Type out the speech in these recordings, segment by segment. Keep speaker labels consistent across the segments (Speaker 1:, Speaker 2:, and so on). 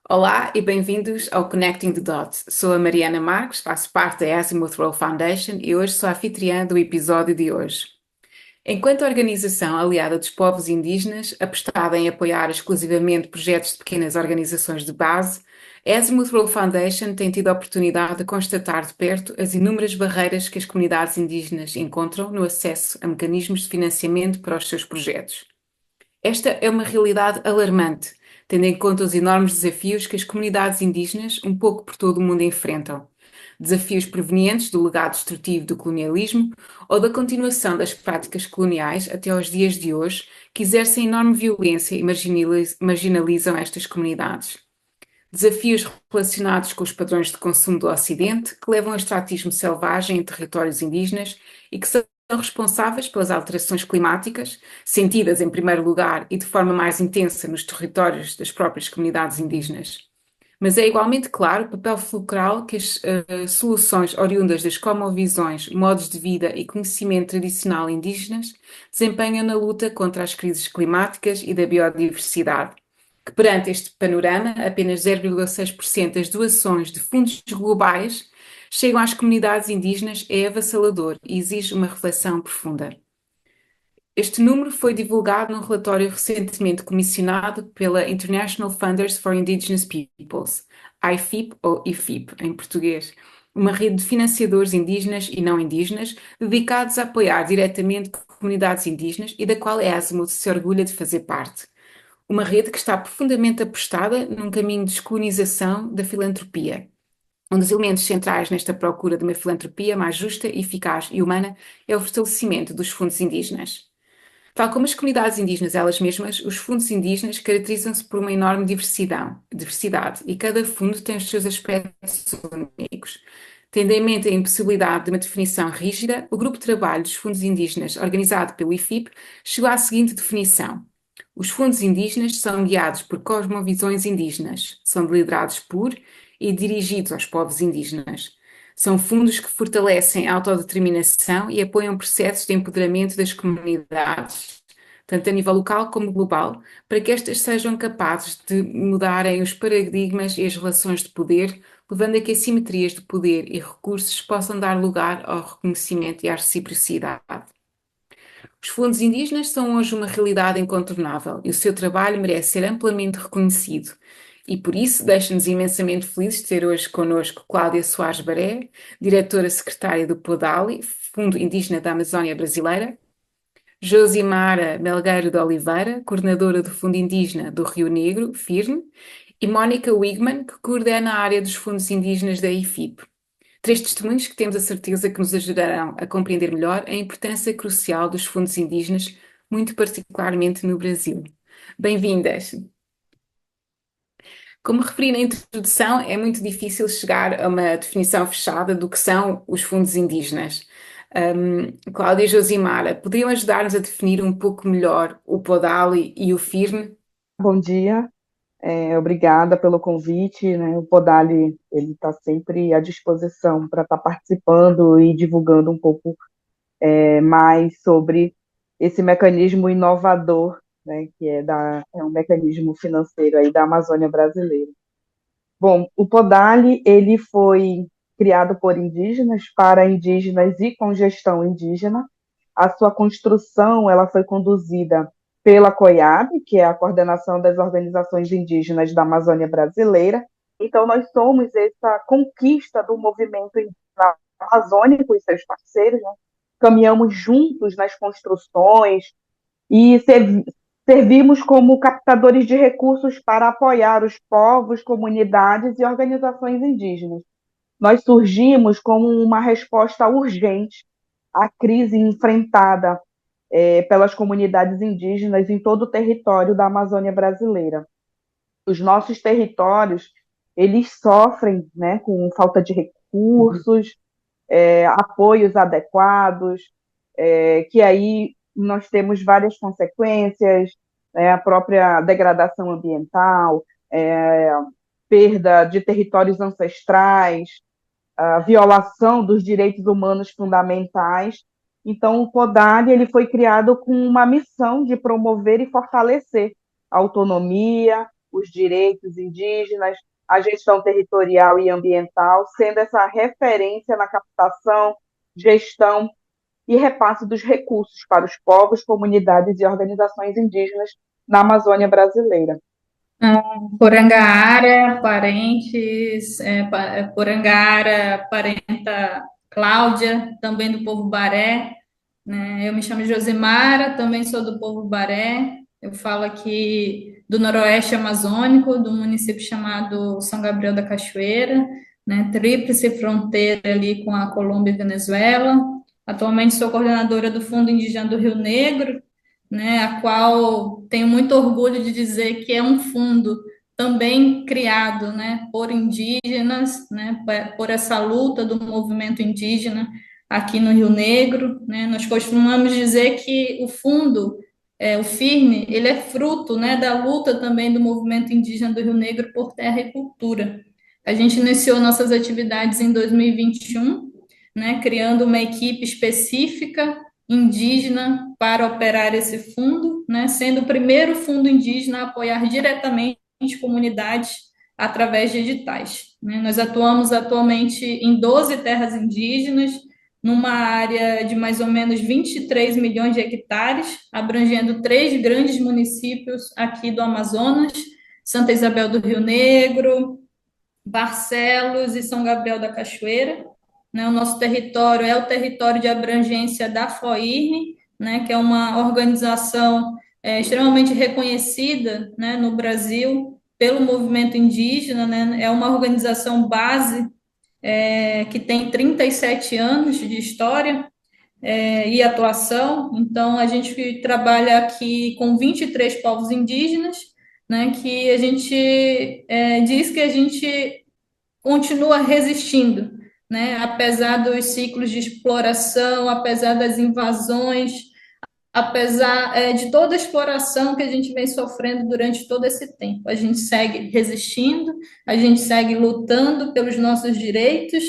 Speaker 1: Olá e bem-vindos ao Connecting the Dots. Sou a Mariana Marques, faço parte da Azimuth World Foundation e hoje sou a anfitriã do episódio de hoje. Enquanto organização aliada dos povos indígenas, apostada em apoiar exclusivamente projetos de pequenas organizações de base, a Azimuth World Foundation tem tido a oportunidade de constatar de perto as inúmeras barreiras que as comunidades indígenas encontram no acesso a mecanismos de financiamento para os seus projetos. Esta é uma realidade alarmante, tendo em conta os enormes desafios que as comunidades indígenas, um pouco por todo o mundo, enfrentam. Desafios provenientes do legado destrutivo do colonialismo ou da continuação das práticas coloniais até aos dias de hoje, que exercem enorme violência e marginalizam estas comunidades. Desafios relacionados com os padrões de consumo do Ocidente, que levam ao extrativismo selvagem em territórios indígenas e que são responsáveis pelas alterações climáticas, sentidas em primeiro lugar e de forma mais intensa nos territórios das próprias comunidades indígenas. Mas é igualmente claro o papel fulcral que as soluções oriundas das cosmovisões, modos de vida e conhecimento tradicional indígenas desempenham na luta contra as crises climáticas e da biodiversidade, que perante este panorama, apenas 0,6% das doações de fundos globais chegam às comunidades indígenas é avassalador e exige uma reflexão profunda. Este número foi divulgado num relatório recentemente comissionado pela International Funders for Indigenous Peoples, IFIP ou IFIP em português, uma rede de financiadores indígenas e não indígenas dedicados a apoiar diretamente comunidades indígenas e da qual a Azimuth se orgulha de fazer parte. Uma rede que está profundamente apostada num caminho de descolonização da filantropia. Um dos elementos centrais nesta procura de uma filantropia mais justa, eficaz e humana é o fortalecimento dos fundos indígenas. Tal como as comunidades indígenas elas mesmas, os fundos indígenas caracterizam-se por uma enorme diversidade e cada fundo tem os seus aspectos únicos. Tendo em mente a impossibilidade de uma definição rígida, o Grupo de Trabalho dos Fundos Indígenas, organizado pelo IFIP, chegou à seguinte definição. Os fundos indígenas são guiados por cosmovisões indígenas, são liderados por e dirigidos aos povos indígenas. São fundos que fortalecem a autodeterminação e apoiam processos de empoderamento das comunidades, tanto a nível local como global, para que estas sejam capazes de mudarem os paradigmas e as relações de poder, levando a que assimetrias de poder e recursos possam dar lugar ao reconhecimento e à reciprocidade. Os fundos indígenas são hoje uma realidade incontornável e o seu trabalho merece ser amplamente reconhecido. E por isso deixa-nos imensamente felizes de ter hoje connosco Cláudia Soares Baré, diretora secretária do PODALI, Fundo Indígena da Amazónia Brasileira, Josimara Melgueiro de Oliveira, coordenadora do Fundo Indígena do Rio Negro, FIRN, e Mónica Wigman, que coordena a área dos fundos indígenas da IFIP. Três testemunhos que temos a certeza que nos ajudarão a compreender melhor a importância crucial dos fundos indígenas, muito particularmente no Brasil. Bem-vindas! Como referi na introdução, é muito difícil chegar a uma definição fechada do que são os fundos indígenas. Cláudia e Josimara, poderiam ajudar-nos a definir um pouco melhor o PODALI e o FIRN?
Speaker 2: Bom dia, obrigada pelo convite, né? O Podali ele está sempre à disposição para estar participando e divulgando um pouco mais sobre esse mecanismo inovador, né? Que é um mecanismo financeiro aí da Amazônia brasileira. Bom, o Podali ele foi criado por indígenas para indígenas e com gestão indígena. A sua construção ela foi conduzida pela COIAB, que é a Coordenação das Organizações Indígenas da Amazônia Brasileira. Então, nós somos essa conquista do movimento indígena amazônico e seus parceiros, né? Caminhamos juntos nas construções e servimos como captadores de recursos para apoiar os povos, comunidades e organizações indígenas. Nós surgimos como uma resposta urgente à crise enfrentada pelas comunidades indígenas em todo o território da Amazônia brasileira. Os nossos territórios, eles sofrem, né, com falta de recursos, apoios adequados, que aí nós temos várias consequências, a própria degradação ambiental, perda de territórios ancestrais, a violação dos direitos humanos fundamentais. Então, o CODALI ele foi criado com uma missão de promover e fortalecer a autonomia os direitos indígenas, a gestão territorial e ambiental, sendo essa referência na captação, gestão e repasse dos recursos para os povos, comunidades e organizações indígenas na Amazônia brasileira.
Speaker 3: Porangara, parentes, Porangara, parenta Cláudia, também do povo Baré, né? Eu me chamo Josimara, também sou do povo Baré. Eu falo aqui do Noroeste Amazônico, do município chamado São Gabriel da Cachoeira, né? Tríplice fronteira ali com a Colômbia e Venezuela. Atualmente sou coordenadora do Fundo Indígena do Rio Negro, né, a qual tenho muito orgulho de dizer que é um fundo também criado, né, por indígenas, né, por essa luta do movimento indígena aqui no Rio Negro, né. Nós costumamos dizer que o fundo, o FIRME, ele é fruto, né, da luta também do movimento indígena do Rio Negro por terra e cultura. A gente iniciou nossas atividades em 2021, né, criando uma equipe específica indígena para operar esse fundo, né, sendo o primeiro fundo indígena a apoiar diretamente comunidades através de editais, né. Nós atuamos atualmente em 12 terras indígenas, numa área de mais ou menos 23 milhões de hectares, abrangendo 3 grandes municípios aqui do Amazonas, Santa Isabel do Rio Negro, Barcelos e São Gabriel da Cachoeira, né? O nosso território é o território de abrangência da FOIRN, né, que é uma organização extremamente reconhecida, né, no Brasil pelo movimento indígena, né? É uma organização base que tem 37 anos de história e atuação. Então, a gente trabalha aqui com 23 povos indígenas, né, que a gente diz que a gente continua resistindo, né? Apesar dos ciclos de exploração, apesar das invasões, apesar de toda a exploração que a gente vem sofrendo durante todo esse tempo. A gente segue resistindo, a gente segue lutando pelos nossos direitos.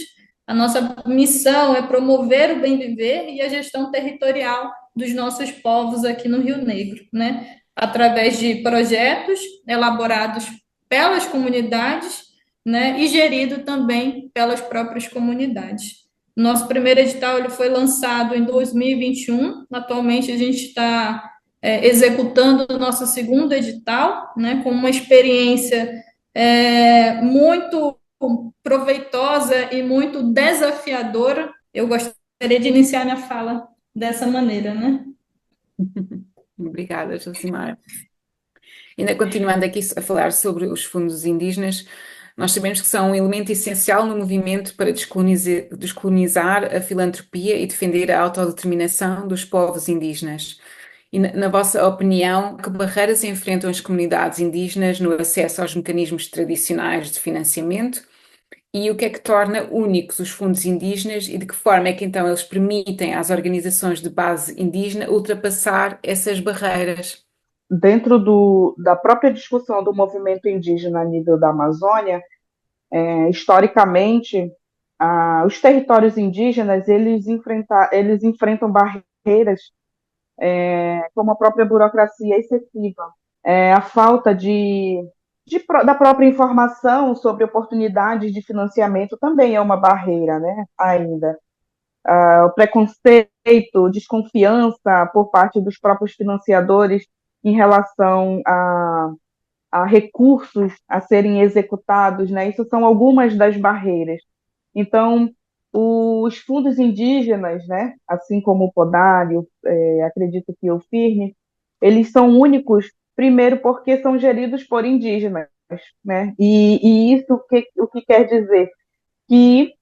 Speaker 3: A nossa missão é promover o bem viver e a gestão territorial dos nossos povos aqui no Rio Negro, né? Através de projetos elaborados pelas comunidades, né, e gerido também pelas próprias comunidades. Nosso primeiro edital ele foi lançado em 2021. Atualmente a gente está executando o nosso segundo edital, né, com uma experiência muito proveitosa e muito desafiadora. Eu gostaria de iniciar minha fala dessa maneira, né?
Speaker 1: Obrigada, Josimar. Ainda continuando aqui a falar sobre os fundos indígenas, nós sabemos que são um elemento essencial no movimento para descolonizar a filantropia e defender a autodeterminação dos povos indígenas. E na vossa opinião, que barreiras enfrentam as comunidades indígenas no acesso aos mecanismos tradicionais de financiamento? E o que é que torna únicos os fundos indígenas e de que forma é que então eles permitem às organizações de base indígena ultrapassar essas barreiras?
Speaker 2: Dentro da própria discussão do movimento indígena a nível da Amazônia, historicamente, os territórios indígenas eles enfrentam barreiras como a própria burocracia excessiva, a falta da própria informação sobre oportunidades de financiamento também é uma barreira, né, ainda. O preconceito, desconfiança por parte dos próprios financiadores em relação a recursos a serem executados, né? Isso são algumas das barreiras. Então, os fundos indígenas, né, assim como o Podário, acredito que o Firme, eles são únicos, primeiro porque são geridos por indígenas, né? E isso o que quer dizer? Que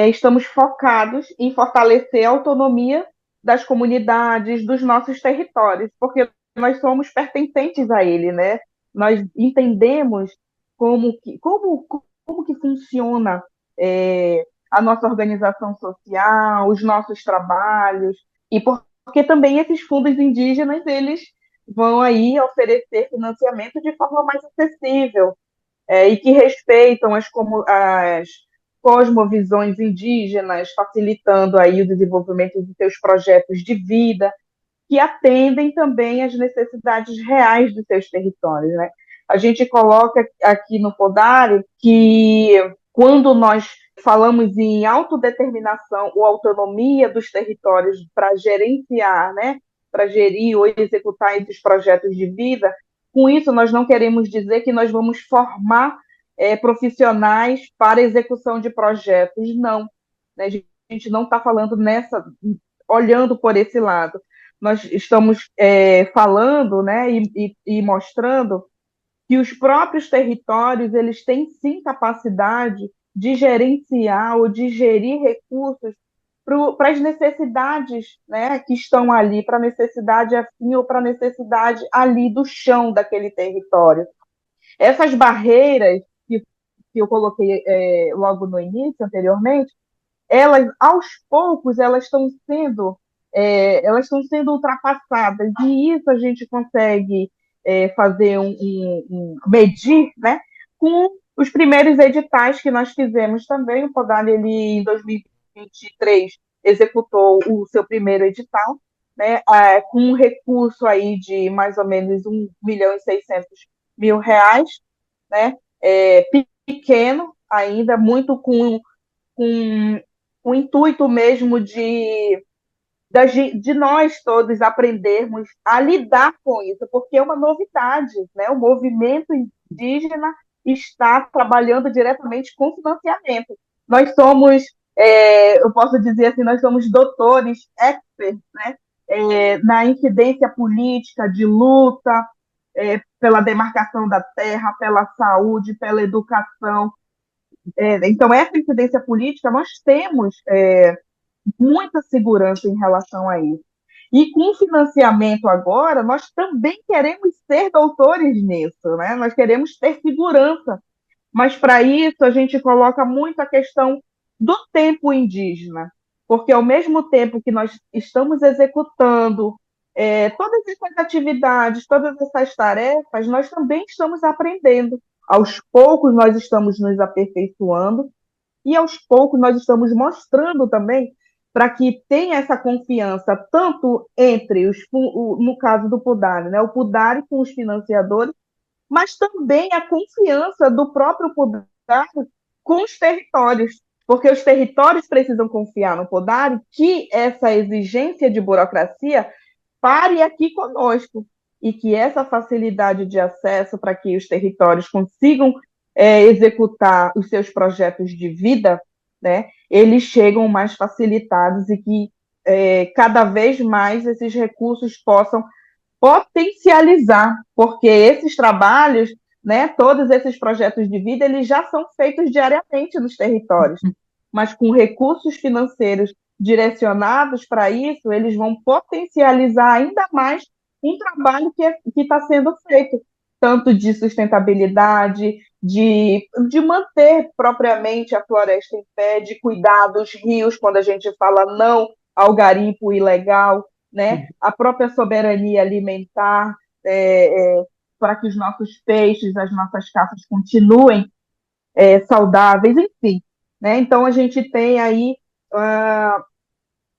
Speaker 2: estamos focados em fortalecer a autonomia das comunidades, dos nossos territórios, porque nós somos pertencentes a ele, né? Nós entendemos como que funciona a nossa organização social, os nossos trabalhos, e porque também esses fundos indígenas, eles vão aí oferecer financiamento de forma mais acessível, e que respeitam as cosmovisões indígenas, facilitando aí o desenvolvimento de seus projetos de vida, que atendem também às necessidades reais dos seus territórios, né? A gente coloca aqui no Podário que quando nós falamos em autodeterminação ou autonomia dos territórios para gerenciar, né, para gerir ou executar esses projetos de vida, com isso nós não queremos dizer que nós vamos formar profissionais para execução de projetos, não. Né? A gente não está falando olhando por esse lado. Nós estamos falando, né, e mostrando que os próprios territórios eles têm sim capacidade de gerenciar ou de gerir recursos para as necessidades, né, que estão ali, para a necessidade afim ou para a necessidade ali do chão daquele território. Essas barreiras que eu coloquei logo no início, anteriormente, elas, aos poucos, elas estão sendo ultrapassadas, e isso a gente consegue fazer medir, né, com os primeiros editais que nós fizemos também. O Podal, ele, em 2023, executou o seu primeiro edital, né, com um recurso aí de mais ou menos 1.600.000 reais, né, pequeno ainda, muito com o intuito mesmo de nós todos aprendermos a lidar com isso, porque é uma novidade, né? O movimento indígena está trabalhando diretamente com financiamento. Nós somos, eu posso dizer assim, nós somos doutores, experts, né? Na incidência política, de luta, pela demarcação da terra, pela saúde, pela educação. Então, essa incidência política, nós temos muita segurança em relação a isso. E com o financiamento agora, nós também queremos ser doutores nisso, né? Nós queremos ter segurança, mas para isso a gente coloca muito a questão do tempo indígena, porque ao mesmo tempo que nós estamos executando todas essas atividades, todas essas tarefas, nós também estamos aprendendo. Aos poucos nós estamos nos aperfeiçoando e aos poucos nós estamos mostrando também para que tenha essa confiança tanto entre no caso do Pudari, né, o Pudari com os financiadores, mas também a confiança do próprio Pudari com os territórios, porque os territórios precisam confiar no Pudari que essa exigência de burocracia pare aqui conosco e que essa facilidade de acesso para que os territórios consigam executar os seus projetos de vida, né, eles chegam mais facilitados e que cada vez mais esses recursos possam potencializar, porque esses trabalhos, né, todos esses projetos de vida, eles já são feitos diariamente nos territórios, mas com recursos financeiros direcionados para isso, eles vão potencializar ainda mais um trabalho que está sendo feito, tanto de sustentabilidade, de manter propriamente a floresta em pé, de cuidar dos rios, quando a gente fala não ao garimpo ilegal, né? A própria soberania alimentar, para que os nossos peixes, as nossas caças continuem saudáveis, enfim. Né? Então, a gente tem aí,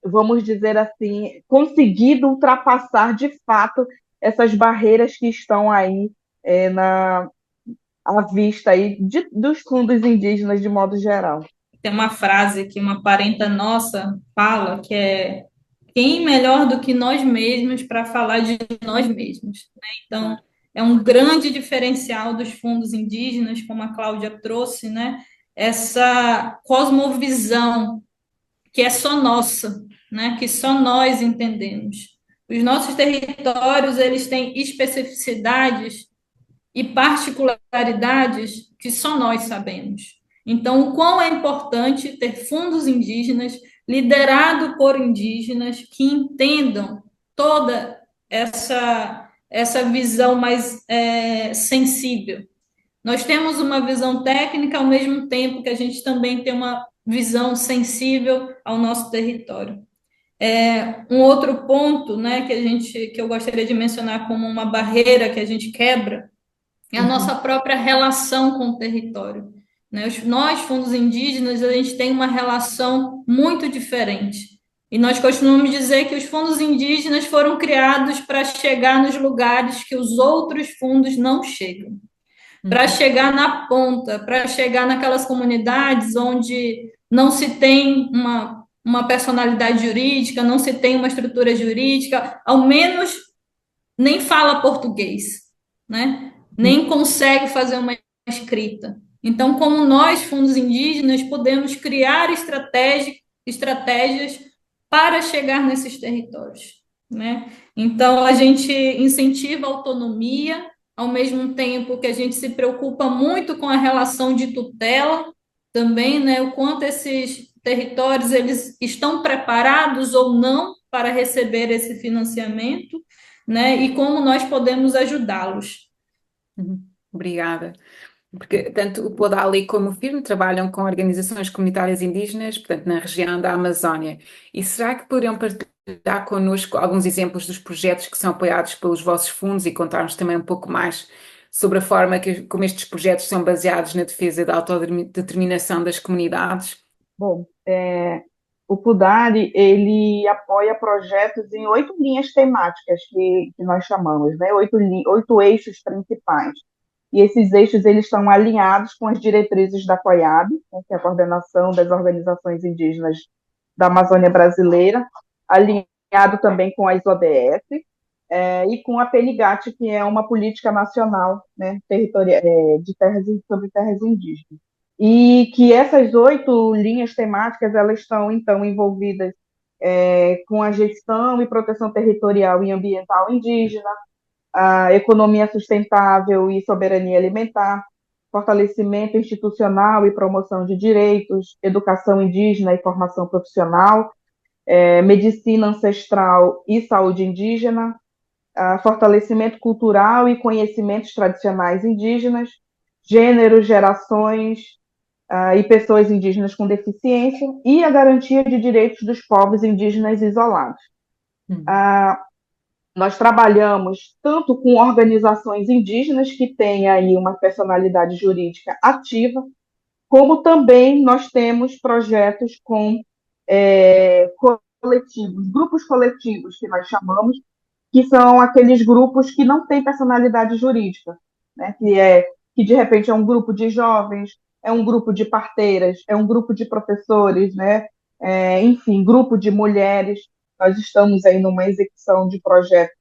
Speaker 2: vamos dizer assim, conseguido ultrapassar de fato essas barreiras que estão aí à vista aí dos fundos indígenas de modo geral.
Speaker 3: Tem uma frase que uma parenta nossa fala, que é: quem melhor do que nós mesmos para falar de nós mesmos? Né? Então, é um grande diferencial dos fundos indígenas, como a Cláudia trouxe, né? Essa cosmovisão que é só nossa, né? Que só nós entendemos. Os nossos territórios, eles têm especificidades e particularidades que só nós sabemos. Então, o quão é importante ter fundos indígenas liderado por indígenas que entendam toda essa visão mais sensível. Nós temos uma visão técnica, ao mesmo tempo que a gente também tem uma visão sensível ao nosso território. Um outro ponto, né, que eu gostaria de mencionar como uma barreira que a gente quebra é a nossa própria relação com o território. Né? Nós, fundos indígenas, a gente tem uma relação muito diferente. E nós costumamos dizer que os fundos indígenas foram criados para chegar nos lugares que os outros fundos não chegam. para
Speaker 1: Uhum.
Speaker 3: chegar na ponta, para chegar naquelas comunidades onde não se tem uma personalidade jurídica, não se tem uma estrutura jurídica, ao menos nem fala português, né? Nem consegue fazer uma escrita. Então, como nós, fundos indígenas, podemos criar estratégias para chegar nesses territórios, né? Então, a gente incentiva a autonomia, ao mesmo tempo que a gente se preocupa muito com a relação de tutela, também, né? O quanto esses territórios eles estão preparados ou não para receber esse financiamento, né? E como nós podemos ajudá-los.
Speaker 1: Uhum. Obrigada. Porque tanto o Podali como o FIRM trabalham com organizações comunitárias indígenas, portanto, na região da Amazónia. E será que poderiam partilhar connosco alguns exemplos dos projetos que são apoiados pelos vossos fundos e contar-nos também um pouco mais sobre a forma como estes projetos são baseados na defesa da autodeterminação das comunidades?
Speaker 2: Bom, o Pudari, ele apoia projetos em 8 linhas temáticas que nós chamamos, né? Oito eixos principais. E esses eixos eles estão alinhados com as diretrizes da COIAB, né, que é a Coordenação das Organizações Indígenas da Amazônia Brasileira, alinhado também com as ODS, e com a PENIGAT, que é uma política nacional, né, de sobre terras indígenas. E que essas 8 linhas temáticas elas estão, então, envolvidas com a gestão e proteção territorial e ambiental indígena, a economia sustentável e soberania alimentar, fortalecimento institucional e promoção de direitos, educação indígena e formação profissional, medicina ancestral e saúde indígena, fortalecimento cultural e conhecimentos tradicionais indígenas, gêneros, gerações e pessoas indígenas com deficiência e a garantia de direitos dos povos indígenas isolados.
Speaker 1: Hum.
Speaker 2: Nós trabalhamos tanto com organizações indígenas que têm aí uma personalidade jurídica ativa, como também nós temos projetos com coletivos, grupos coletivos que nós chamamos, que são aqueles grupos que não têm personalidade jurídica, né? Que de repente é um grupo de jovens, é um grupo de parteiras, é um grupo de professores, né? Enfim, grupo de mulheres. Nós estamos aí numa execução de projeto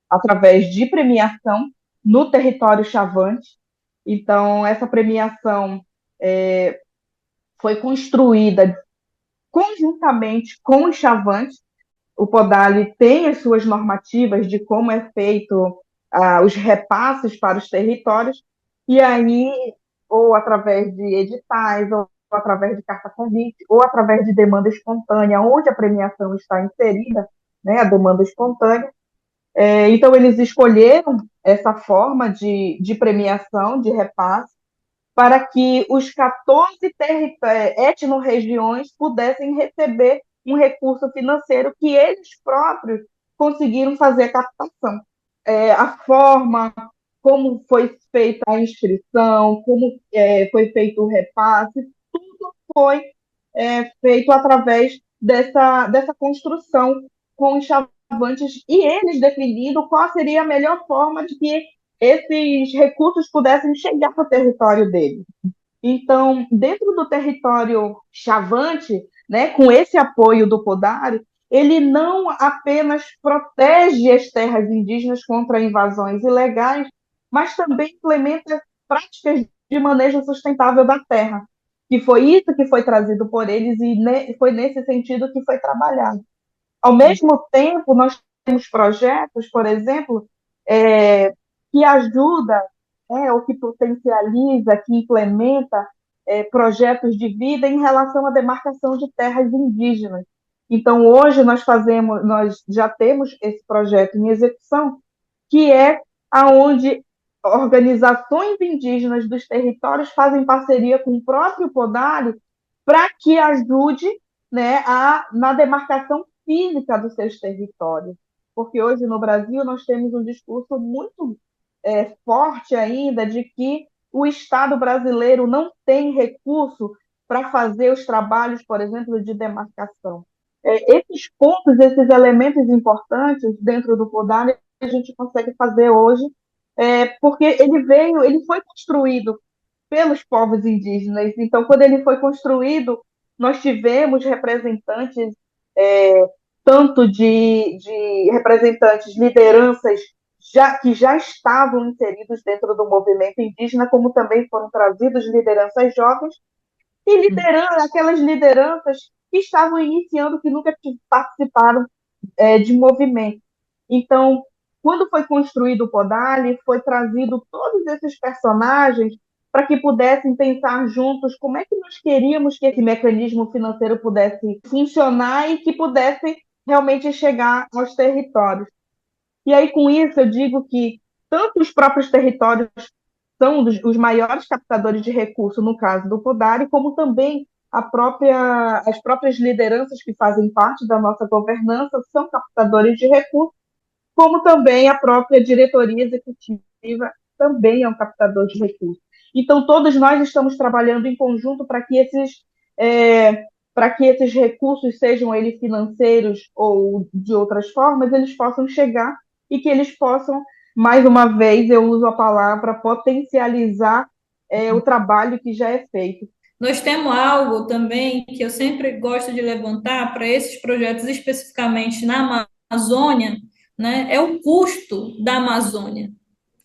Speaker 2: através de premiação no território Chavante. Então, essa premiação foi construída conjuntamente com os Chavantes. O Podali tem as suas normativas de como é feito os repasses para os territórios, e aí, ou através de editais, ou através de carta-convite, ou através de demanda espontânea, onde a premiação está inserida, né, a demanda espontânea. Então, eles escolheram essa forma de premiação, de repasse, para que os 14 etno-regiões pudessem receber um recurso financeiro que eles próprios conseguiram fazer a captação. A forma como foi feita a inscrição, como foi feito o repasse, tudo foi feito através dessa construção com os chavantes e eles definindo qual seria a melhor forma de que esses recursos pudessem chegar para o território deles. Então, dentro do território Chavante, né, com esse apoio do Podari, ele não apenas protege as terras indígenas contra invasões ilegais, mas também implementa práticas de manejo sustentável da terra, que foi isso que foi trazido por eles e foi nesse sentido que foi trabalhado. Ao mesmo tempo, nós temos projetos, por exemplo, que ajuda, ou que potencializa, que implementa projetos de vida em relação à demarcação de terras indígenas. Então, hoje nós já temos esse projeto em execução, que é aonde organizações indígenas dos territórios fazem parceria com o próprio Podari para que ajude, né, na demarcação física dos seus territórios. Porque hoje no Brasil nós temos um discurso muito forte ainda de que o Estado brasileiro não tem recurso para fazer os trabalhos, por exemplo, de demarcação. Esses pontos, esses elementos importantes dentro do Podari, a gente consegue fazer hoje porque ele foi construído pelos povos indígenas. Então, quando ele foi construído, nós tivemos representantes, é, tanto de representantes, lideranças que já estavam inseridos dentro do movimento indígena, como também foram trazidos lideranças jovens e aquelas lideranças que estavam iniciando, que nunca participaram de movimento. Então, quando foi construído o Podali, foi trazido todos esses personagens para que pudessem pensar juntos como é que nós queríamos que esse mecanismo financeiro pudesse funcionar e que pudesse realmente chegar aos territórios. E aí, com isso, eu digo que tanto os próprios territórios são os maiores captadores de recursos, no caso do Podari, como também as próprias lideranças que fazem parte da nossa governança são captadores de recursos, como também a própria diretoria executiva também é um captador de recursos. Então, todos nós estamos trabalhando em conjunto para que esses recursos, sejam eles financeiros ou de outras formas, eles possam chegar e que eles possam, mais uma vez, eu uso a palavra, potencializar o trabalho que já é feito.
Speaker 3: Nós temos algo também que eu sempre gosto de levantar para esses projetos, especificamente na Amazônia, né, é o custo da Amazônia,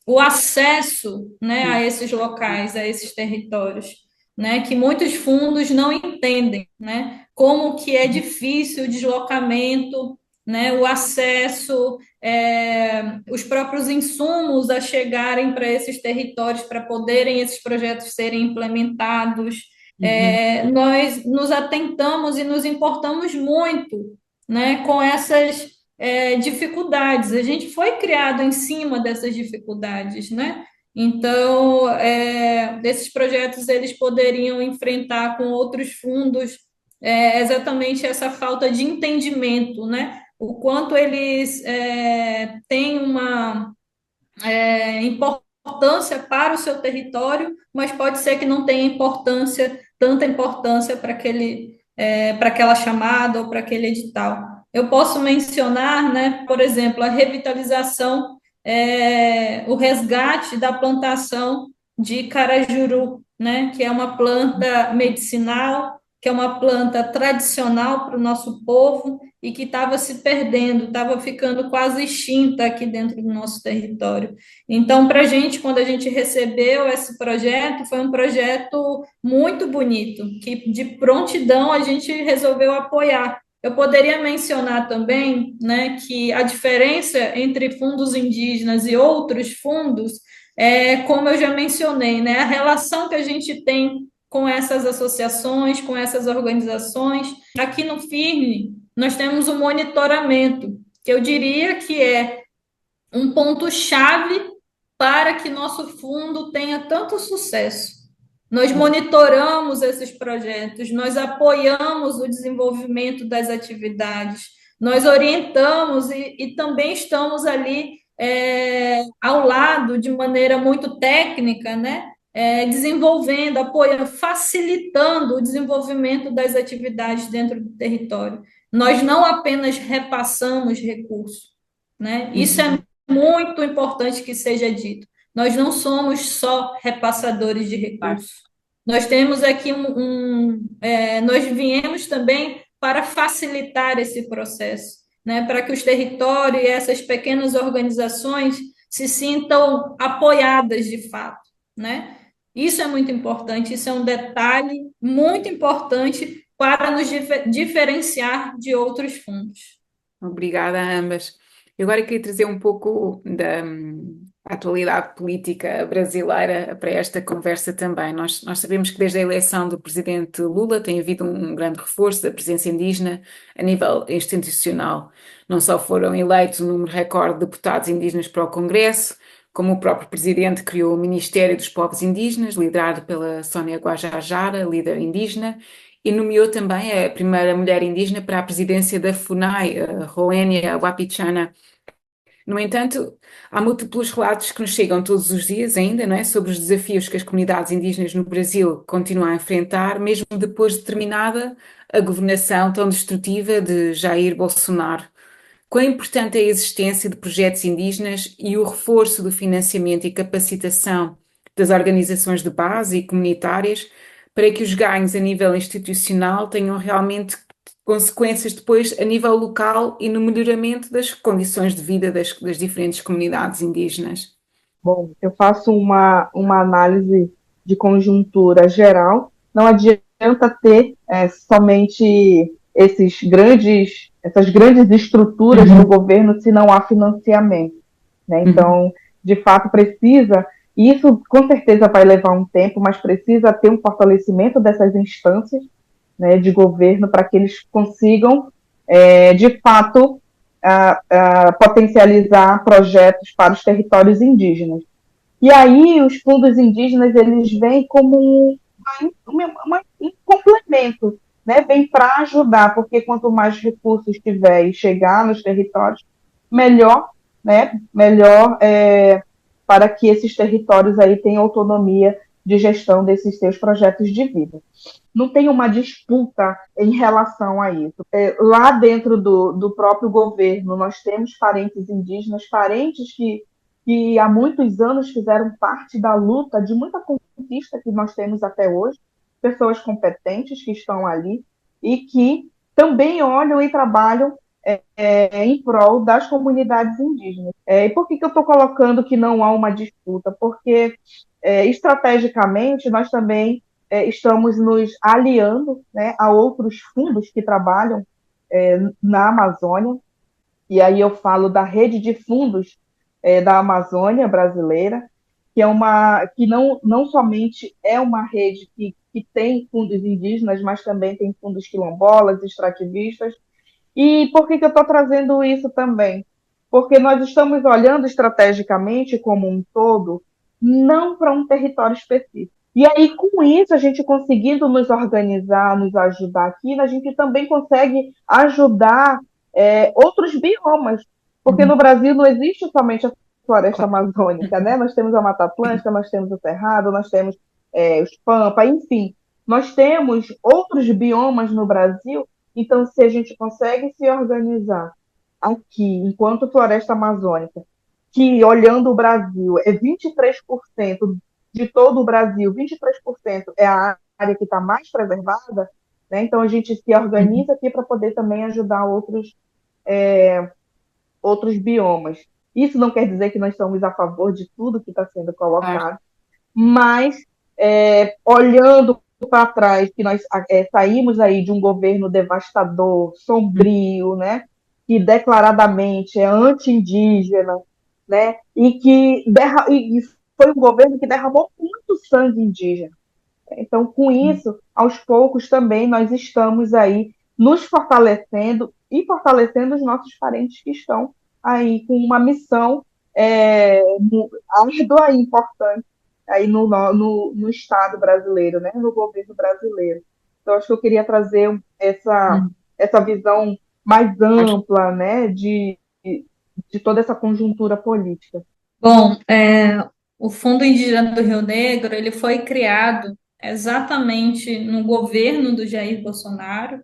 Speaker 3: o acesso, né, a esses locais, a esses territórios, né, que muitos fundos não entendem, né, como que é difícil o deslocamento, né, o acesso, os próprios insumos a chegarem para esses territórios para poderem esses projetos serem implementados. Nós nos atentamos e nos importamos muito, né, com essas dificuldades. A gente foi criado em cima dessas dificuldades, né? Então, esses projetos eles poderiam enfrentar com outros fundos exatamente essa falta de entendimento, né? O quanto eles têm uma importância para o seu território, mas pode ser que não tenha tanta importância para aquela chamada ou para aquele edital. Eu posso mencionar, né, por exemplo, a revitalização, o resgate da plantação de carajuru, né, que é uma planta medicinal, que é uma planta tradicional para o nosso povo e que estava se perdendo, estava ficando quase extinta aqui dentro do nosso território. Então, para a gente, quando a gente recebeu esse projeto, foi um projeto muito bonito, que de prontidão a gente resolveu apoiar. Eu poderia mencionar também, né, que a diferença entre fundos indígenas e outros fundos é, como eu já mencionei, né, a relação que a gente tem com essas associações, com essas organizações. Aqui no Firme, nós temos o monitoramento, que eu diria que é um ponto-chave para que nosso fundo tenha tanto sucesso. Nós monitoramos esses projetos, nós apoiamos o desenvolvimento das atividades, nós orientamos e também estamos ali ao lado de maneira muito técnica, né? Desenvolvendo, apoiando, facilitando o desenvolvimento das atividades dentro do território. Nós não apenas repassamos recursos, né? Isso é muito importante que seja dito. Nós não somos só repassadores de recursos. Nós temos aqui nós viemos também para facilitar esse processo, né? Para que os territórios e essas pequenas organizações se sintam apoiadas de fato, né? Isso é muito importante, isso é um detalhe muito importante para nos diferenciar de outros fundos.
Speaker 1: Obrigada a ambas. Eu agora queria trazer um pouco da atualidade política brasileira para esta conversa também. Nós sabemos que desde a eleição do presidente Lula tem havido um grande reforço da presença indígena a nível institucional. Não só foram eleitos um número recorde de deputados indígenas para o Congresso, como o próprio presidente criou o Ministério dos Povos Indígenas, liderado pela Sónia Guajajara, líder indígena, e nomeou também a primeira mulher indígena para a presidência da FUNAI, a Roênia Wapichana. No entanto, há múltiplos relatos que nos chegam todos os dias ainda, não é, sobre os desafios que as comunidades indígenas no Brasil continuam a enfrentar, mesmo depois de terminada a governação tão destrutiva de Jair Bolsonaro. Quão importante é a existência de projetos indígenas e o reforço do financiamento e capacitação das organizações de base e comunitárias para que os ganhos a nível institucional tenham realmente consequências depois a nível local e no melhoramento das condições de vida das diferentes comunidades indígenas?
Speaker 2: Bom, eu faço uma análise de conjuntura geral. Não adianta ter somente essas grandes estruturas do governo se não há financiamento, né? Então, de fato, precisa, e isso com certeza vai levar um tempo, mas precisa ter um fortalecimento dessas instâncias, né, de governo para que eles consigam, de fato, potencializar projetos para os territórios indígenas. E aí os fundos indígenas eles vêm como um complemento, né? Vem para ajudar, porque quanto mais recursos tiver e chegar nos territórios, melhor, né? Melhor para que esses territórios aí tenham autonomia de gestão desses seus projetos de vida. Não tem uma disputa em relação a isso. Lá dentro do próprio governo, nós temos parentes indígenas, parentes que há muitos anos fizeram parte da luta de muita conquista que nós temos até hoje, pessoas competentes que estão ali e que também olham e trabalham em prol das comunidades indígenas. E por que eu estou colocando que não há uma disputa? Porque, estrategicamente, nós também estamos nos aliando, né, a outros fundos que trabalham na Amazônia, e aí eu falo da rede de fundos da Amazônia brasileira, que não somente é uma rede que tem fundos indígenas, mas também tem fundos quilombolas, extrativistas. E por que eu estou trazendo isso também? Porque nós estamos olhando estrategicamente como um todo, não para um território específico. E aí, com isso, a gente conseguindo nos organizar, nos ajudar aqui, a gente também consegue ajudar outros biomas. Porque no Brasil não existe somente a floresta amazônica, né? Nós temos a Mata Atlântica, nós temos o Cerrado, nós temos os Pampa, enfim. Nós temos outros biomas no Brasil, então se a gente consegue se organizar aqui, enquanto floresta amazônica, que olhando o Brasil é 23% de todo o Brasil, 23% é a área que está mais preservada, né? Então a gente se organiza aqui para poder também ajudar outros biomas. Isso não quer dizer que nós estamos a favor de tudo que está sendo colocado, mas olhando para trás, que nós saímos aí de um governo devastador, sombrio, né, que declaradamente é anti-indígena, né, e foi um governo que derramou muito sangue indígena. Então, com isso, aos poucos também nós estamos aí nos fortalecendo e fortalecendo os nossos parentes que estão aí com uma missão árdua e importante aí no Estado brasileiro, né, no governo brasileiro. Então, acho que eu queria trazer essa visão mais ampla, né, de toda essa conjuntura política.
Speaker 3: Bom, o Fundo Indígena do Rio Negro, ele foi criado exatamente no governo do Jair Bolsonaro,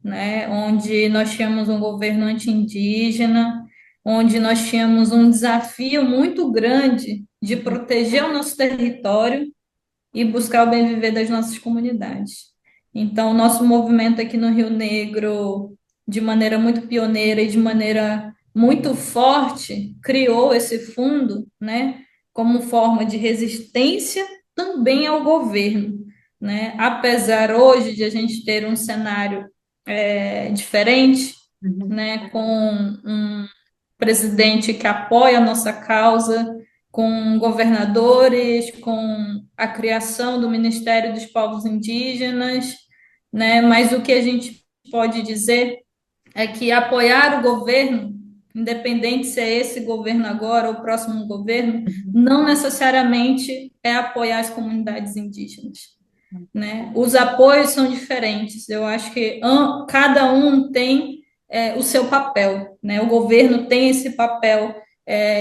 Speaker 3: né, onde nós tínhamos um governo anti-indígena, onde nós tínhamos um desafio muito grande de proteger o nosso território e buscar o bem viver das nossas comunidades. Então, o nosso movimento aqui no Rio Negro, de maneira muito pioneira e de maneira muito forte, criou esse fundo, né, como forma de resistência também ao governo, né? Apesar hoje de a gente ter um cenário diferente, né, com um presidente que apoia a nossa causa, com governadores, com a criação do Ministério dos Povos Indígenas, né? Mas o que a gente pode dizer é que apoiar o governo, independente se é esse governo agora ou o próximo governo, não necessariamente é apoiar as comunidades indígenas, né? Os apoios são diferentes. Eu acho que cada um tem o seu papel, né? O governo tem esse papel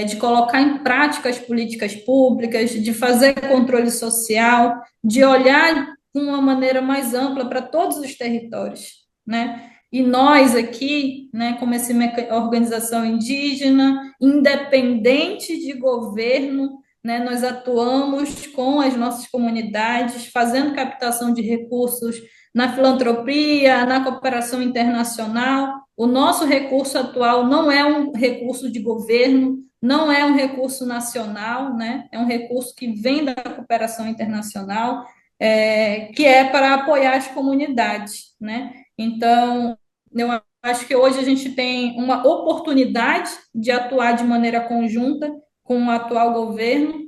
Speaker 3: de colocar em prática as políticas públicas, de fazer controle social, de olhar de uma maneira mais ampla para todos os territórios, né? E nós aqui, né, como essa organização indígena, independente de governo, né, nós atuamos com as nossas comunidades, fazendo captação de recursos na filantropia, na cooperação internacional. O nosso recurso atual não é um recurso de governo, não é um recurso nacional, né? É um recurso que vem da cooperação internacional, que é para apoiar as comunidades, né? Então, eu acho que hoje a gente tem uma oportunidade de atuar de maneira conjunta com o atual governo,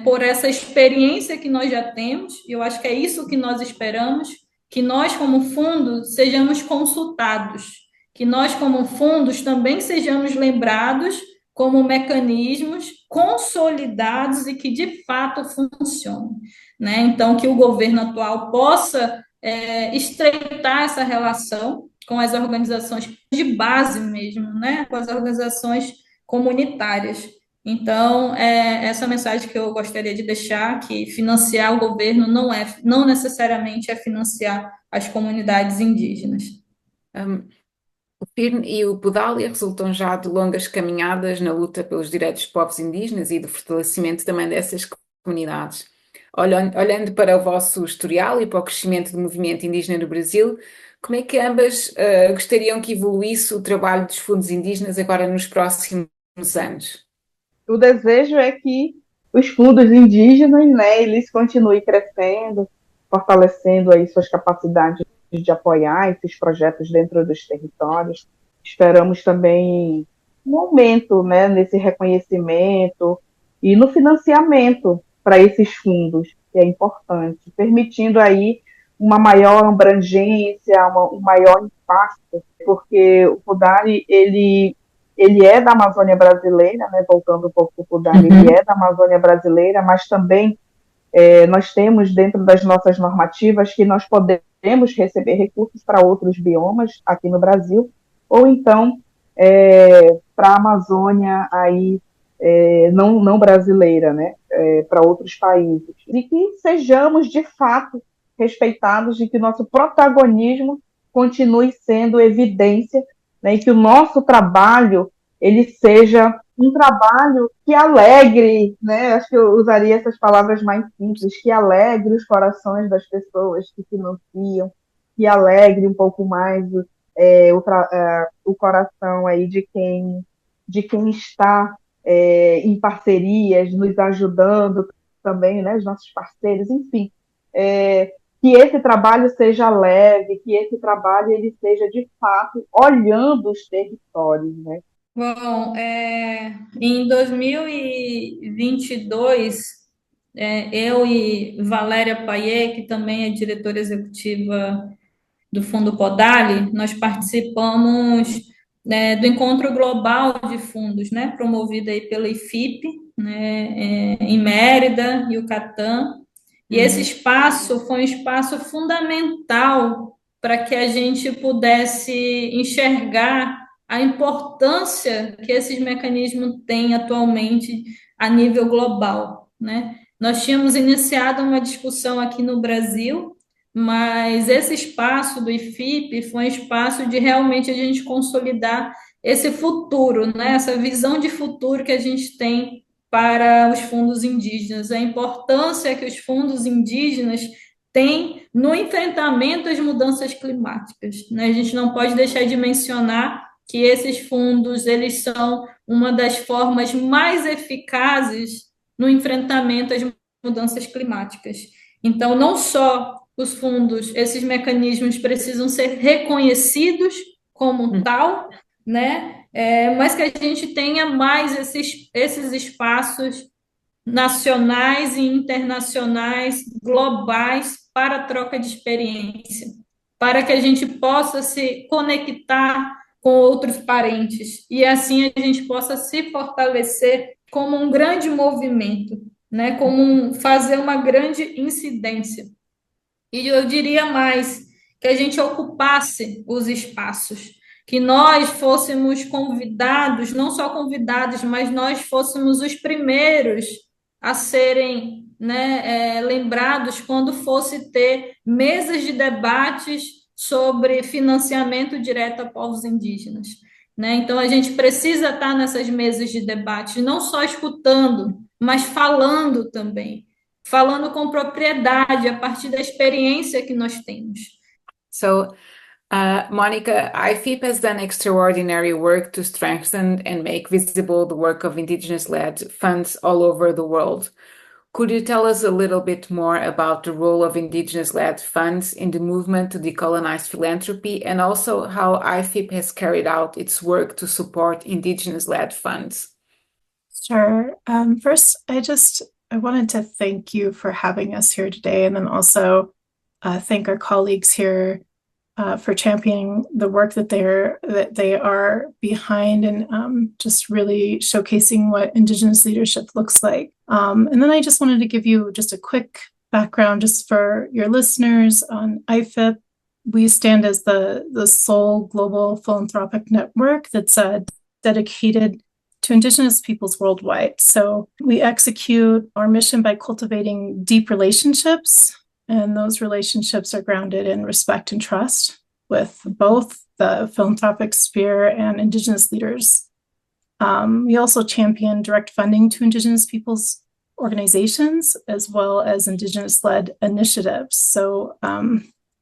Speaker 3: por essa experiência que nós já temos, e eu acho que é isso que nós esperamos, que nós, como fundo, sejamos consultados, que nós, como fundos, também sejamos lembrados como mecanismos consolidados e que de fato funcionem, né? Então, que o governo atual possa estreitar essa relação com as organizações de base mesmo, né? Com as organizações comunitárias. Então, essa mensagem que eu gostaria de deixar, que financiar o governo não necessariamente é financiar as comunidades indígenas.
Speaker 1: Um, o FIRN e o Podália resultam já de longas caminhadas na luta pelos direitos dos povos indígenas e do fortalecimento também dessas comunidades. Olhando para o vosso historial e para o crescimento do movimento indígena no Brasil, como é que ambas gostariam que evoluísse o trabalho dos fundos indígenas agora nos próximos anos?
Speaker 2: O desejo é que os fundos indígenas, né, eles continuem crescendo, fortalecendo aí suas capacidades de apoiar esses projetos dentro dos territórios. Esperamos também um aumento, né, nesse reconhecimento e no financiamento para esses fundos, que é importante, permitindo aí uma maior abrangência, um maior impacto, porque o Pudari, ele é da Amazônia brasileira, né, voltando um pouco para o Pudari, ele é da Amazônia brasileira, mas também nós temos dentro das nossas normativas que nós podemos receber recursos para outros biomas aqui no Brasil, ou então para a Amazônia aí, não brasileira, né, para outros países. E que sejamos, de fato, respeitados e que nosso protagonismo continue sendo evidência, né, e que o nosso trabalho ele seja um trabalho que alegre, né? Acho que eu usaria essas palavras mais simples, que alegre os corações das pessoas que financiam, que alegre um pouco mais o coração aí de quem está em parcerias, nos ajudando também, né? Os nossos parceiros, enfim. Que esse trabalho seja leve, que esse trabalho ele seja de fato olhando os territórios, né?
Speaker 3: Bom, em 2022, eu e Valéria Payet, que também é diretora executiva do Fundo Podali, nós participamos, do Encontro Global de Fundos, né, promovido aí pela IFIP, né, em Mérida, Yucatán. E esse espaço foi um espaço fundamental para que a gente pudesse enxergar a importância que esses mecanismos têm atualmente a nível global, né? Nós tínhamos iniciado uma discussão aqui no Brasil, mas esse espaço do IFIP foi um espaço de realmente a gente consolidar esse futuro, né? Essa visão de futuro que a gente tem para os fundos indígenas, a importância que os fundos indígenas têm no enfrentamento às mudanças climáticas, né? A gente não pode deixar de mencionar que esses fundos eles são uma das formas mais eficazes no enfrentamento às mudanças climáticas. Então, não só os fundos, esses mecanismos precisam ser reconhecidos como tal, né? Mas que a gente tenha mais esses espaços nacionais e internacionais, globais, para troca de experiência, para que a gente possa se conectar com outros parentes e assim a gente possa se fortalecer como um grande movimento, né? Fazer uma grande incidência. E eu diria mais, que a gente ocupasse os espaços, que nós fôssemos convidados, não só convidados, mas nós fôssemos os primeiros a serem, né, lembrados quando fosse ter mesas de debates sobre financiamento direto a povos indígenas, né? Então, a gente precisa estar nessas mesas de debate, não só escutando, mas falando também, falando com propriedade, a partir da experiência que nós temos.
Speaker 1: So, Monica, IFIP has done extraordinary work to strengthen and make visible the work of Indigenous-led funds all over the world. Could you tell us a little bit more about the role of Indigenous-led funds in the movement to decolonize philanthropy, and also how IFIP has carried out its work to support Indigenous-led funds?
Speaker 4: Sure. First, I wanted to thank you for having us here today, and then also thank our colleagues here for championing the work that they are behind, and just really showcasing what Indigenous leadership looks like. And then I just wanted to give you just a quick background just for your listeners on IFIP. We stand as the sole global philanthropic network that's dedicated to Indigenous peoples worldwide. So we execute our mission by cultivating deep relationships, and those relationships are grounded in respect and trust with both the philanthropic sphere and Indigenous leaders. We also champion direct funding to Indigenous peoples organizations as well as Indigenous-led initiatives. So,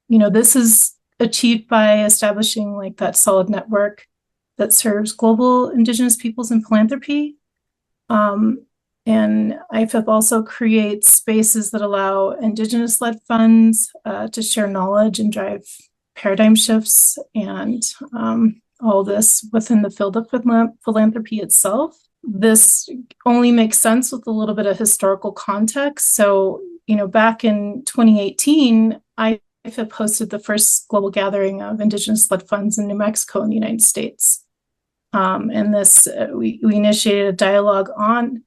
Speaker 4: this is achieved by establishing like that solid network that serves global Indigenous peoples in philanthropy. And IFIP also creates spaces that allow Indigenous-led funds to share knowledge and drive paradigm shifts, and all this within the field of philanthropy itself. This only makes sense with a little bit of historical context. So, back in 2018, IFIP hosted the first global gathering of Indigenous-led funds in New Mexico in the United States. And this, we initiated a dialogue on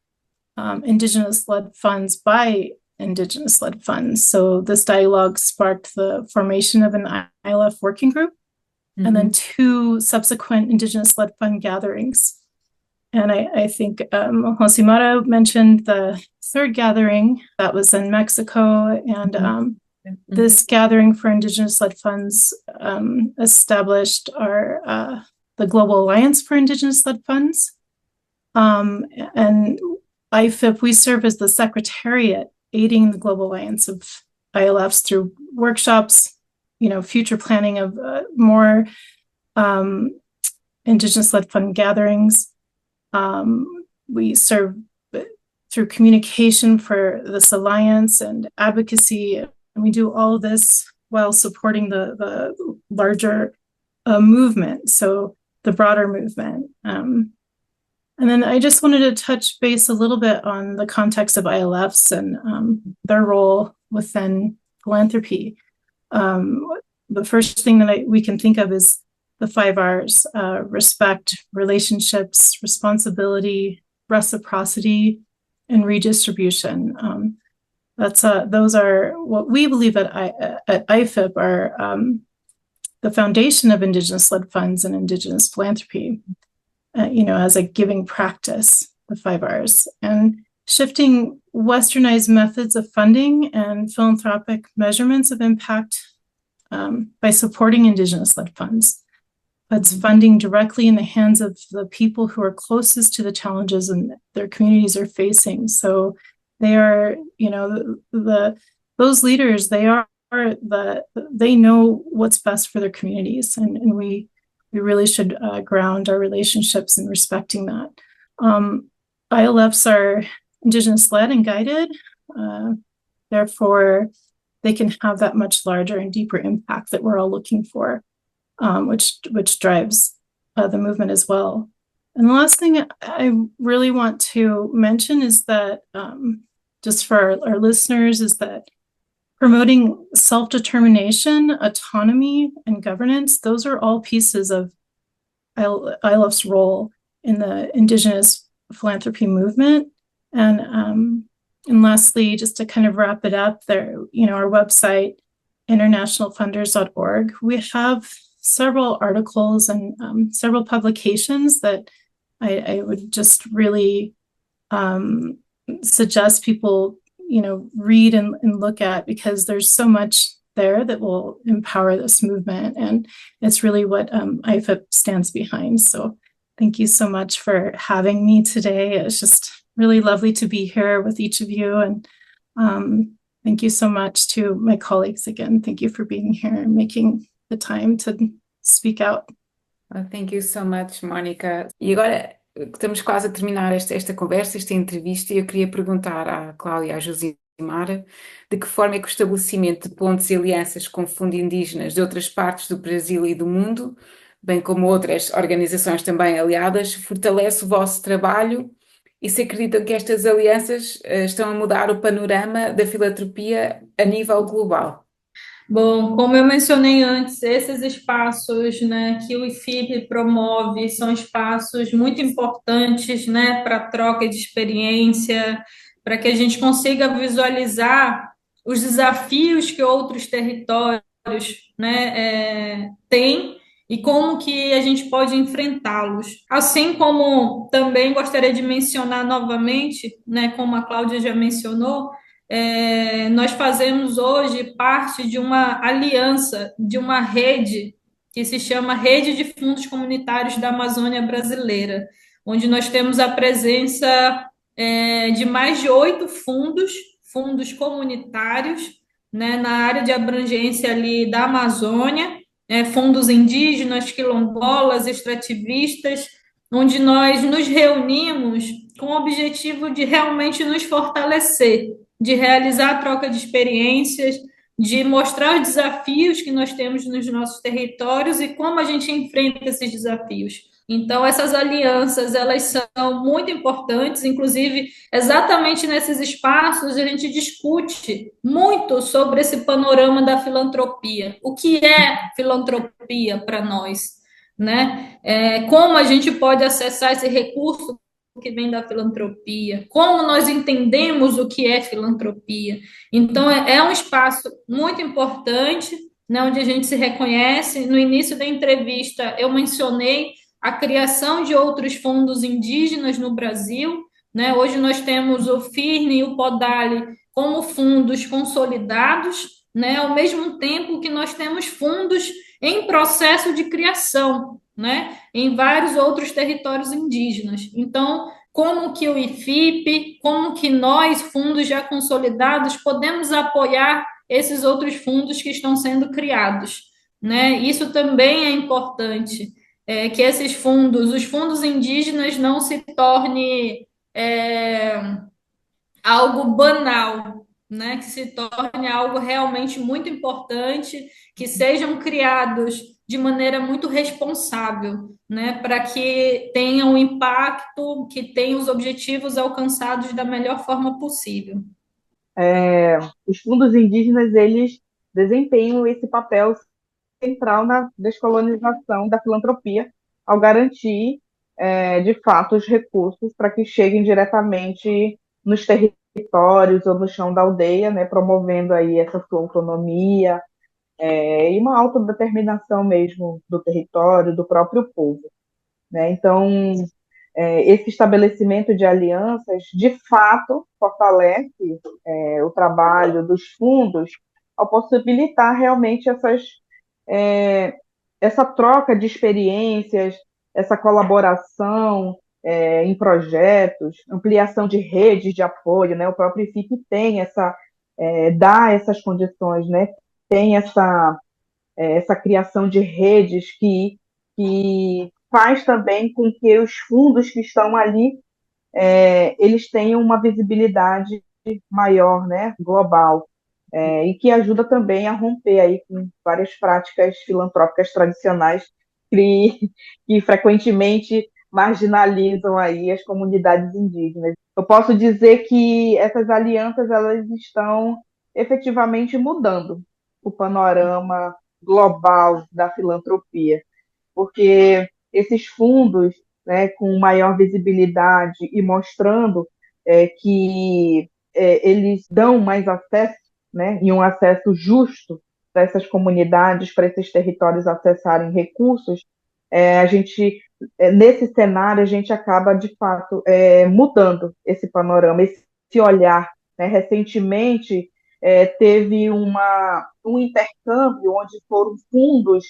Speaker 4: Indigenous-led funds by Indigenous-led funds. So this dialogue sparked the formation of an ILF working group, and then 2 subsequent Indigenous-led fund gatherings. And I think Josimara mentioned the 3rd gathering that was in Mexico, and this gathering for Indigenous-led funds established the Global Alliance for Indigenous-led funds. And IFIP, we serve as the secretariat aiding the Global Alliance of ILFs through workshops, future planning of more Indigenous-led fund gatherings. We serve through communication for this alliance and advocacy, and we do all of this while supporting the larger movement, so the broader movement. And then I just wanted to touch base a little bit on the context of ILFs and their role within philanthropy. The first thing that we can think of is the 5 R's: respect, relationships, responsibility, reciprocity, and redistribution. Those are what we believe at IFIP are the foundation of Indigenous-led funds and Indigenous philanthropy. As a giving practice, the 5 R's, and shifting westernized methods of funding and philanthropic measurements of impact by supporting Indigenous-led funds. That's funding directly in the hands of the people who are closest to the challenges and their communities are facing. So they are, those leaders, they know what's best for their communities, and we really should ground our relationships in respecting that. ILFs are Indigenous-led and guided. Therefore, they can have that much larger and deeper impact that we're all looking for, which drives the movement as well. And the last thing I really want to mention is that, just for our listeners, is that promoting self-determination, autonomy, and governance, those are all pieces of ILF's role in the Indigenous philanthropy movement. And lastly, just to kind of wrap it up, our website, internationalfunders.org, we have several articles and several publications that I would just really suggest people read and look at, because there's so much there that will empower this movement. And it's really what IFIP stands behind. So thank you so much for having me today. It's just really lovely to be here with each of you. And thank you so much to my colleagues again. Thank you for being here and making the time to speak out.
Speaker 1: Well, thank you so much, Mónica. E agora estamos quase a terminar esta conversa, esta entrevista, e eu queria perguntar à Cláudia e à Josimara de que forma é que o estabelecimento de pontes e alianças com fundos indígenas de outras partes do Brasil e do mundo, bem como outras organizações também aliadas, fortalece o vosso trabalho e se acreditam que estas alianças estão a mudar o panorama da filantropia a nível global.
Speaker 3: Bom, como eu mencionei antes, esses espaços, né, que o IFIP promove são espaços muito importantes, né, para troca de experiência, para que a gente consiga visualizar os desafios que outros territórios, né, têm e como que a gente pode enfrentá-los. Assim como também gostaria de mencionar novamente, né, como a Cláudia já mencionou, nós fazemos hoje parte de uma aliança, de uma rede que se chama Rede de Fundos Comunitários da Amazônia Brasileira, onde nós temos a presença de mais de 8 fundos comunitários, né, na área de abrangência ali da Amazônia, fundos indígenas, quilombolas, extrativistas, onde nós nos reunimos com o objetivo de realmente nos fortalecer, de realizar a troca de experiências, de mostrar os desafios que nós temos nos nossos territórios e como a gente enfrenta esses desafios. Então, essas alianças, elas são muito importantes, inclusive, exatamente nesses espaços, a gente discute muito sobre esse panorama da filantropia. O que é filantropia para nós, né? Como a gente pode acessar esse recurso que vem da filantropia, como nós entendemos o que é filantropia. Então, é um espaço muito importante, né, onde a gente se reconhece. No início da entrevista, eu mencionei a criação de outros fundos indígenas no Brasil, né? Hoje nós temos o FIRNE e o PODALI como fundos consolidados, né? Ao mesmo tempo que nós temos fundos em processo de criação, né, em vários outros territórios indígenas. Então, como que o IFIP, como que nós, fundos já consolidados, podemos apoiar esses outros fundos que estão sendo criados, né? Isso também é importante, que esses fundos, os fundos indígenas, não se torne algo banal, né? Que se torne algo realmente muito importante, que sejam criados de maneira muito responsável, né? Para que tenham um impacto, que tenham os objetivos alcançados da melhor forma possível.
Speaker 2: Os fundos indígenas, eles desempenham esse papel central na descolonização da filantropia, ao garantir, de fato, os recursos para que cheguem diretamente nos territórios ou no chão da aldeia, né, promovendo aí essa sua autonomia e uma autodeterminação mesmo do território, do próprio povo, né? Então, esse estabelecimento de alianças, de fato, fortalece o trabalho dos fundos ao possibilitar realmente essa troca de experiências, essa colaboração em projetos, ampliação de redes de apoio, né? O próprio IFIP tem dá essas condições, né? Tem essa criação de redes que faz também com que os fundos que estão ali, eles tenham uma visibilidade maior, né? Global. E que ajuda também a romper aí com várias práticas filantrópicas tradicionais que frequentemente marginalizam aí as comunidades indígenas. Eu posso dizer que essas alianças, elas estão efetivamente mudando o panorama global da filantropia, porque esses fundos, né, com maior visibilidade e mostrando que eles dão mais acesso, né, e um acesso justo para essas comunidades, para esses territórios acessarem recursos, nesse cenário, a gente acaba, de fato, mudando esse panorama, esse olhar, né? Recentemente, teve um intercâmbio onde foram fundos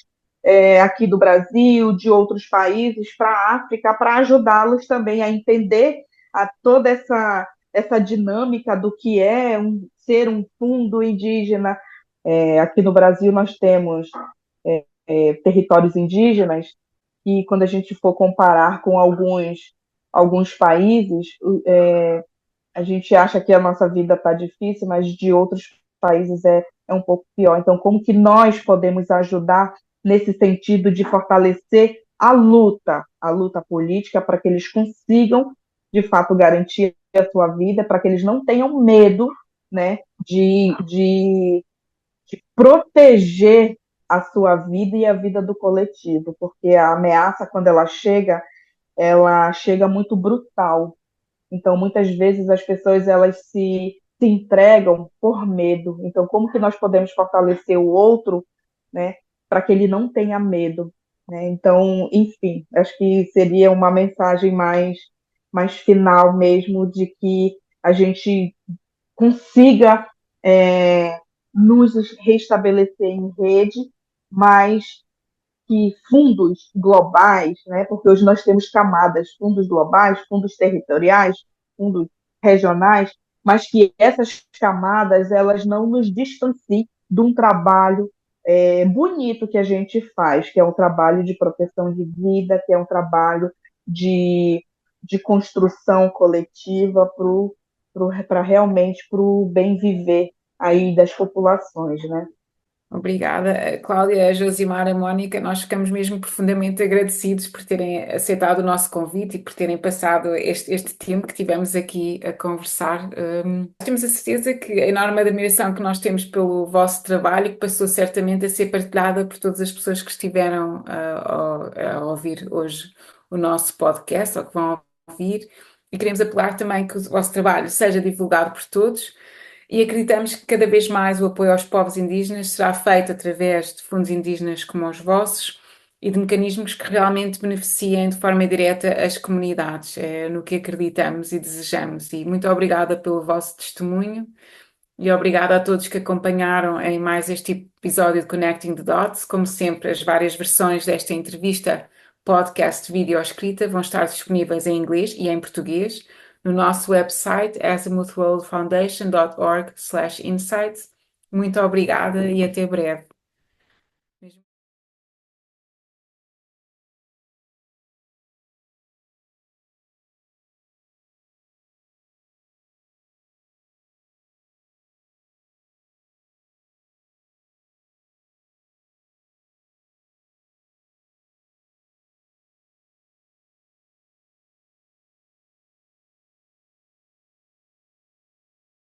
Speaker 2: aqui do Brasil, de outros países, para a África, para ajudá-los também a entender toda essa dinâmica do que é ser um fundo indígena. Aqui no Brasil nós temos territórios indígenas e quando a gente for comparar com alguns países, a gente acha que a nossa vida está difícil, mas de outros países é um pouco pior. Então, como que nós podemos ajudar nesse sentido de fortalecer a luta política, para que eles consigam, de fato, garantir a sua vida, para que eles não tenham medo, né, de proteger a sua vida e a vida do coletivo, porque a ameaça, quando ela chega muito brutal. Então, muitas vezes as pessoas elas se entregam por medo. Então, como que nós podemos fortalecer o outro, né, para que ele não tenha medo, né? Então, enfim, acho que seria uma mensagem mais final mesmo de que a gente consiga nos restabelecer em rede, mas que fundos globais, né, porque hoje nós temos camadas, fundos globais, fundos territoriais, fundos regionais, mas que essas camadas elas não nos distanciem de um trabalho bonito que a gente faz, que é um trabalho de proteção de vida, que é um trabalho de construção coletiva para realmente para o bem viver aí das populações, né?
Speaker 1: Obrigada, Cláudia, a Josimar, a Mónica. Nós ficamos mesmo profundamente agradecidos por terem aceitado o nosso convite e por terem passado este tempo que tivemos aqui a conversar. Temos a certeza que a enorme admiração que nós temos pelo vosso trabalho, que passou certamente a ser partilhada por todas as pessoas que estiveram a ouvir hoje o nosso podcast ou que vão ouvir. E queremos apelar também que o vosso trabalho seja divulgado por todos. E acreditamos que cada vez mais o apoio aos povos indígenas será feito através de fundos indígenas como os vossos e de mecanismos que realmente beneficiem de forma direta as comunidades. É no que acreditamos e desejamos. E muito obrigada pelo vosso testemunho e obrigada a todos que acompanharam em mais este episódio de Connecting the Dots. Como sempre, as várias versões desta entrevista, podcast, vídeo ou escrita vão estar disponíveis em inglês e em português no nosso website azimuthworldfoundation.org/insights. Muito obrigada e até breve.